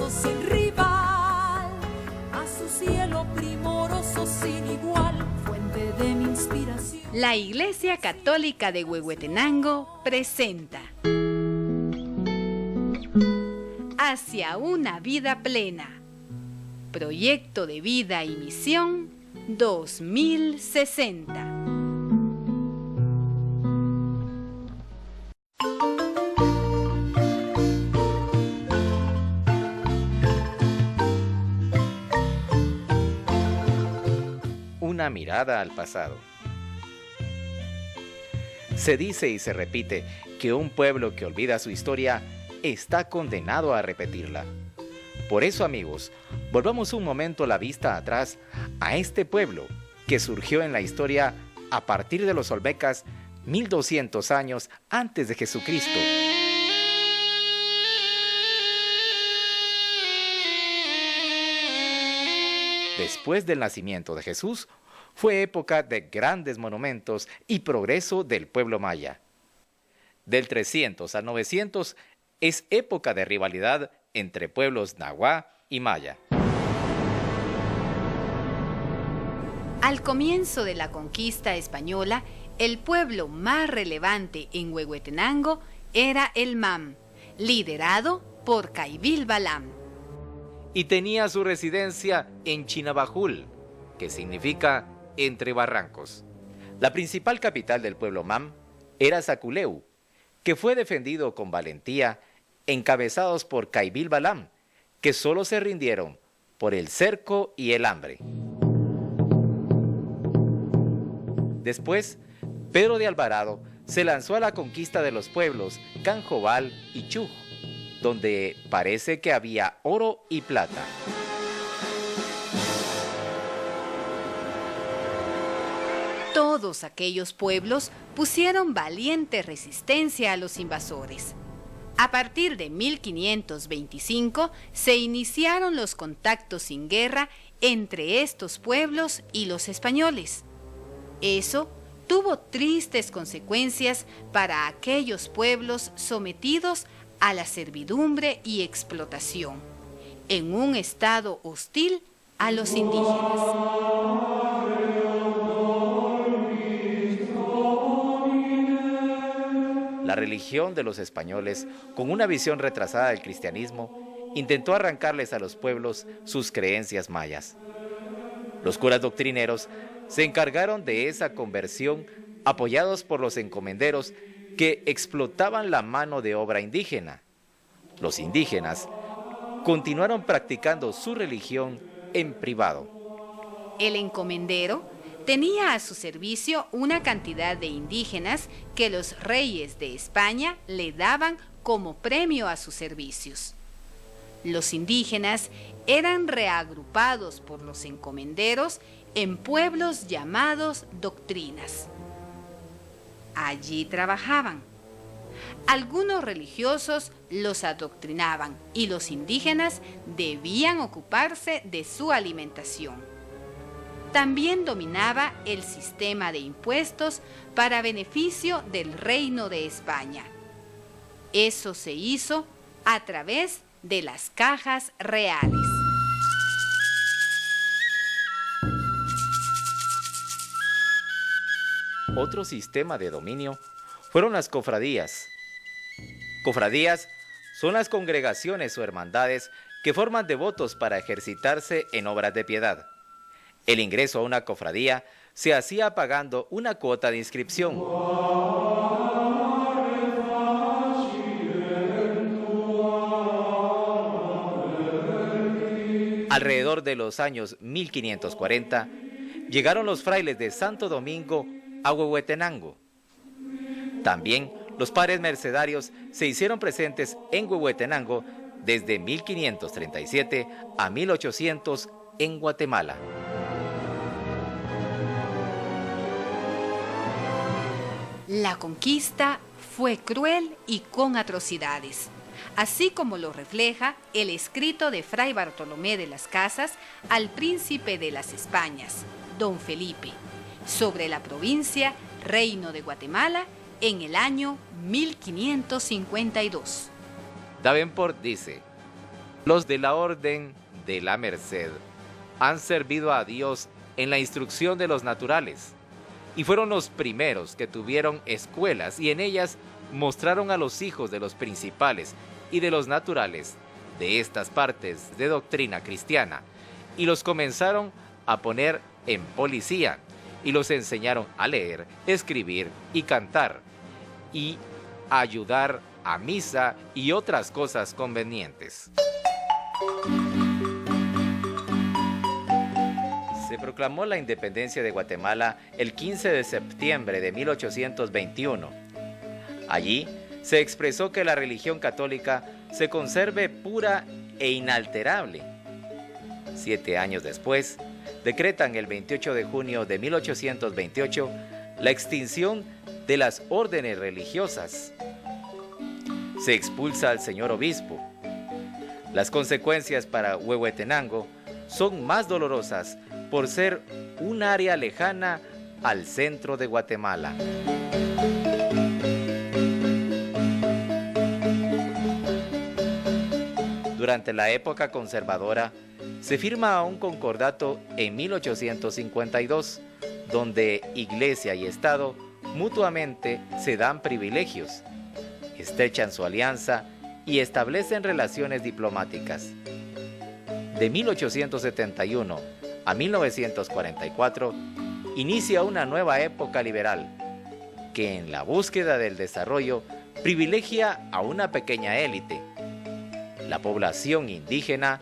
pueblo sin rival, a su cielo primoroso sin igual, fuente de mi inspiración. La Iglesia Católica de Huehuetenango presenta Hacia una vida plena. Proyecto de vida y misión 2060. Una mirada al pasado. Se dice y se repite que un pueblo que olvida su historia está condenado a repetirla. Por eso, amigos, volvamos un momento la vista atrás a este pueblo que surgió en la historia a partir de los olmecas 1200 años antes de Jesucristo. Después del nacimiento de Jesús, fue época de grandes monumentos y progreso del pueblo maya. Del 300 al 900 es época de rivalidad entre pueblos nahuá y maya. Al comienzo de la conquista española, el pueblo más relevante en Huehuetenango era el MAM, liderado por Caibil Balam. Y tenía su residencia en Chinabajul, que significa entre barrancos. La principal capital del pueblo MAM era Zaculeu, que fue defendido con valentía, encabezados por Caibil Balam, que solo se rindieron por el cerco y el hambre. Después, Pedro de Alvarado se lanzó a la conquista de los pueblos Canjobal y Chuj, donde parece que había oro y plata. Todos aquellos pueblos pusieron valiente resistencia a los invasores. A partir de 1525 se iniciaron los contactos sin guerra entre estos pueblos y los españoles. Eso tuvo tristes consecuencias para aquellos pueblos sometidos a la servidumbre y explotación, en un estado hostil a los indígenas. La religión de los españoles, con una visión retrasada del cristianismo, intentó arrancarles a los pueblos sus creencias mayas. Los curas doctrineros se encargaron de esa conversión, apoyados por los encomenderos que explotaban la mano de obra indígena. Los indígenas continuaron practicando su religión en privado. El encomendero tenía a su servicio una cantidad de indígenas que los reyes de España le daban como premio a sus servicios. Los indígenas eran reagrupados por los encomenderos en pueblos llamados doctrinas. Allí trabajaban. Algunos religiosos los adoctrinaban y los indígenas debían ocuparse de su alimentación. También dominaba el sistema de impuestos para beneficio del Reino de España. Eso se hizo a través de las cajas reales. Otro sistema de dominio fueron las cofradías. Cofradías son las congregaciones o hermandades que forman devotos para ejercitarse en obras de piedad. El ingreso a una cofradía se hacía pagando una cuota de inscripción. Alrededor de los años 1540, llegaron los frailes de Santo Domingo a Huehuetenango. También los padres mercedarios se hicieron presentes en Huehuetenango desde 1537 a 1800 en Guatemala. La conquista fue cruel y con atrocidades, así como lo refleja el escrito de Fray Bartolomé de las Casas al príncipe de las Españas, don Felipe, sobre la provincia Reino de Guatemala en el año 1552. Davenport dice: Los de la Orden de la Merced han servido a Dios en la instrucción de los naturales y fueron los primeros que tuvieron escuelas y en ellas mostraron a los hijos de los principales y de los naturales de estas partes de doctrina cristiana y los comenzaron a poner en policía y los enseñaron a leer, escribir y cantar y ayudar a misa y otras cosas convenientes. Se proclamó la independencia de Guatemala el 15 de septiembre de 1821. Allí se expresó que la religión católica se conserve pura e inalterable. 7 años después, decretan el 28 de junio de 1828 la extinción de las órdenes religiosas. Se expulsa al señor obispo. Las consecuencias para Huehuetenango son más dolorosas por ser un área lejana al centro de Guatemala. Durante la época conservadora, se firma un concordato en 1852, donde Iglesia y Estado mutuamente se dan privilegios, estrechan su alianza y establecen relaciones diplomáticas. De 1871 a 1944, inicia una nueva época liberal, que en la búsqueda del desarrollo privilegia a una pequeña élite. La población indígena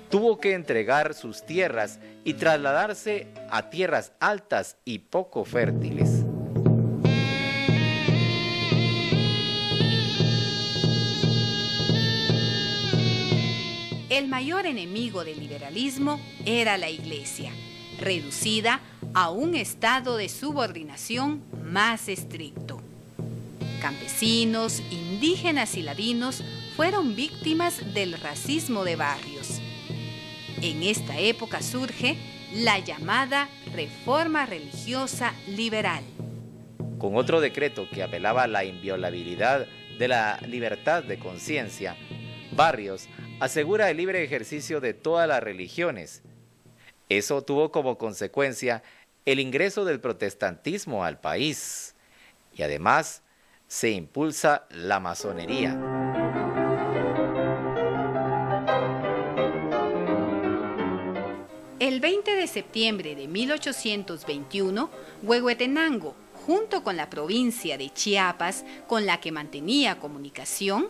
tuvo que entregar sus tierras y trasladarse a tierras altas y poco fértiles. El mayor enemigo del liberalismo era la Iglesia, reducida a un estado de subordinación más estricto. Campesinos, indígenas y ladinos fueron víctimas del racismo de barrios. En esta época surge la llamada Reforma Religiosa Liberal. Con otro decreto que apelaba a la inviolabilidad de la libertad de conciencia, Barrios asegura el libre ejercicio de todas las religiones. Eso tuvo como consecuencia el ingreso del protestantismo al país y además se impulsa la masonería. El 20 de septiembre de 1821, Huehuetenango, junto con la provincia de Chiapas, con la que mantenía comunicación,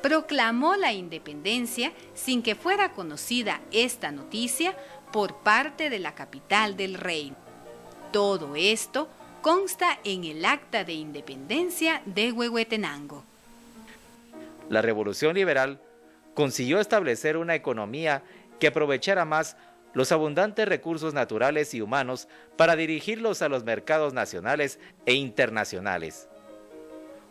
proclamó la independencia sin que fuera conocida esta noticia por parte de la capital del reino. Todo esto consta en el Acta de Independencia de Huehuetenango. La Revolución Liberal consiguió establecer una economía que aprovechara más los abundantes recursos naturales y humanos para dirigirlos a los mercados nacionales e internacionales.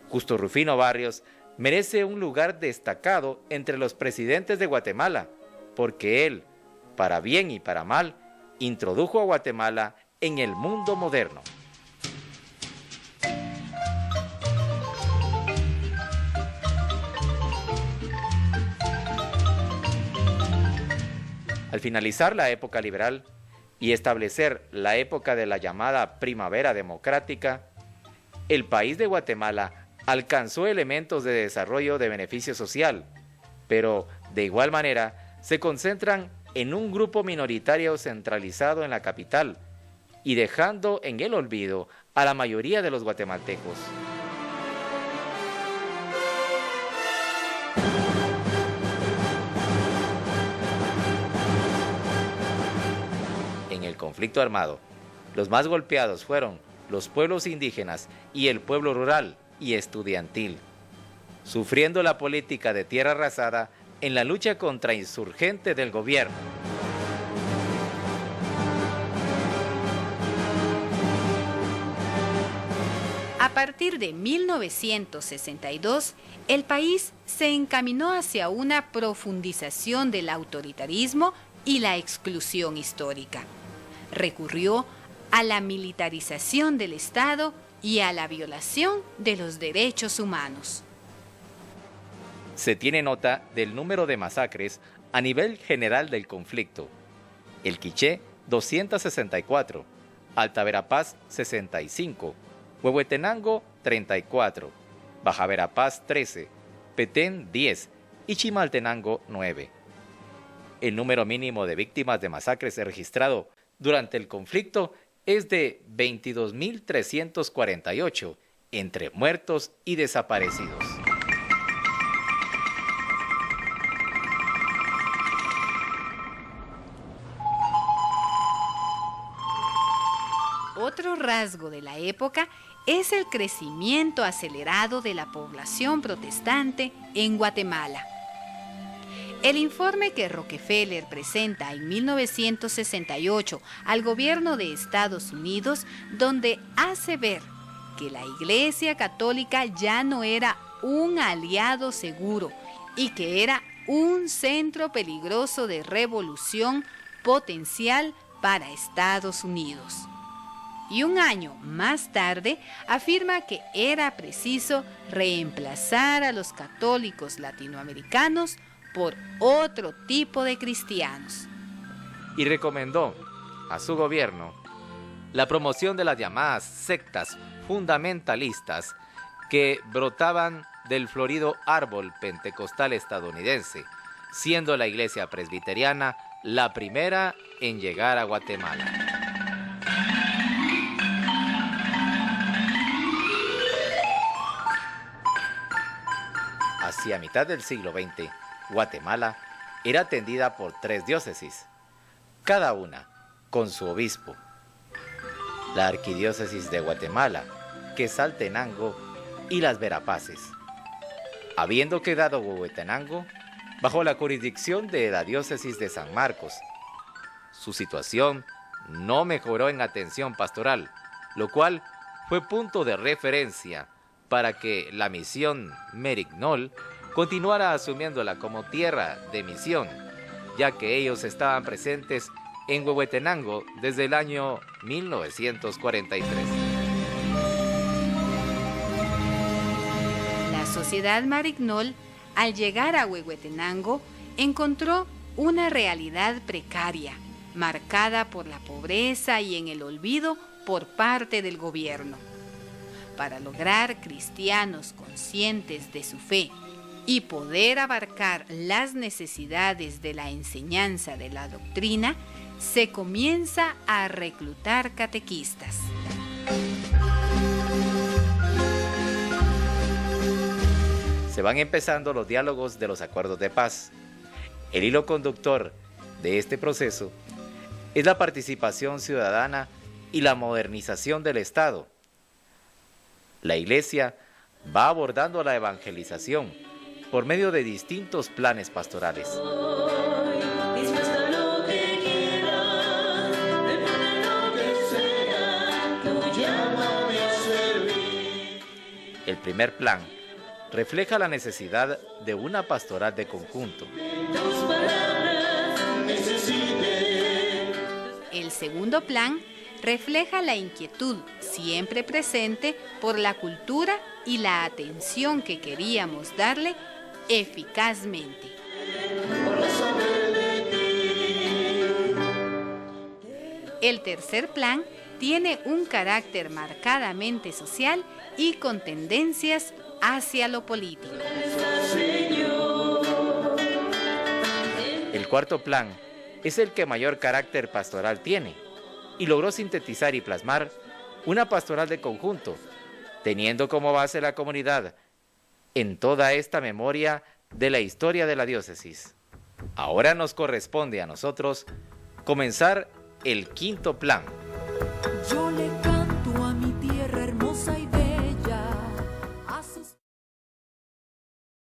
Justo Rufino Barrios merece un lugar destacado entre los presidentes de Guatemala, porque él, para bien y para mal, introdujo a Guatemala en el mundo moderno. Al finalizar la época liberal y establecer la época de la llamada Primavera Democrática, el país de Guatemala alcanzó elementos de desarrollo de beneficio social, pero de igual manera se concentran en un grupo minoritario centralizado en la capital y dejando en el olvido a la mayoría de los guatemaltecos. En el conflicto armado, los más golpeados fueron los pueblos indígenas y el pueblo rural y estudiantil, sufriendo la política de tierra arrasada en la lucha contra insurgente del gobierno. A partir de 1962, el país se encaminó hacia una profundización del autoritarismo y la exclusión histórica. Recurrió a la militarización del Estado y a la violación de los derechos humanos. Se tiene nota del número de masacres a nivel general del conflicto. El Quiché, 264, Alta Verapaz, 65, Huehuetenango, 34, Baja Verapaz, 13, Petén, 10 y Chimaltenango, 9. El número mínimo de víctimas de masacres registrado durante el conflicto es de 22.348 entre muertos y desaparecidos. Otro rasgo de la época es el crecimiento acelerado de la población protestante en Guatemala. El informe que Rockefeller presenta en 1968 al gobierno de Estados Unidos, donde hace ver que la Iglesia Católica ya no era un aliado seguro y que era un centro peligroso de revolución potencial para Estados Unidos. Y un año más tarde afirma que era preciso reemplazar a los católicos latinoamericanos por otro tipo de cristianos. Y recomendó a su gobierno la promoción de las llamadas sectas fundamentalistas que brotaban del florido árbol pentecostal estadounidense, siendo la iglesia presbiteriana la primera en llegar a Guatemala. Hacia mitad del siglo XX, Guatemala era atendida por 3 diócesis, cada una con su obispo. La arquidiócesis de Guatemala, Quetzaltenango y las Verapaces. Habiendo quedado Huehuetenango bajo la jurisdicción de la diócesis de San Marcos, su situación no mejoró en atención pastoral, lo cual fue punto de referencia para que la misión Merignol continuara asumiéndola como tierra de misión, ya que ellos estaban presentes en Huehuetenango desde el año 1943. La sociedad Marignol, al llegar a Huehuetenango, encontró una realidad precaria, marcada por la pobreza y en el olvido por parte del gobierno. Para lograr cristianos conscientes de su fe y poder abarcar las necesidades de la enseñanza de la doctrina, se comienza a reclutar catequistas. Se van empezando los diálogos de los acuerdos de paz. El hilo conductor de este proceso es la participación ciudadana y la modernización del Estado. La Iglesia va abordando la evangelización por medio de distintos planes pastorales. El primer plan refleja la necesidad de una pastoral de conjunto. El segundo plan refleja la inquietud siempre presente por la cultura y la atención que queríamos darle eficazmente. El tercer plan tiene un carácter marcadamente social y con tendencias hacia lo político. El cuarto plan es el que mayor carácter pastoral tiene y logró sintetizar y plasmar una pastoral de conjunto, teniendo como base la comunidad en toda esta memoria de la historia de la diócesis. Ahora nos corresponde a nosotros comenzar el quinto plan. Yo le canto a mi tierra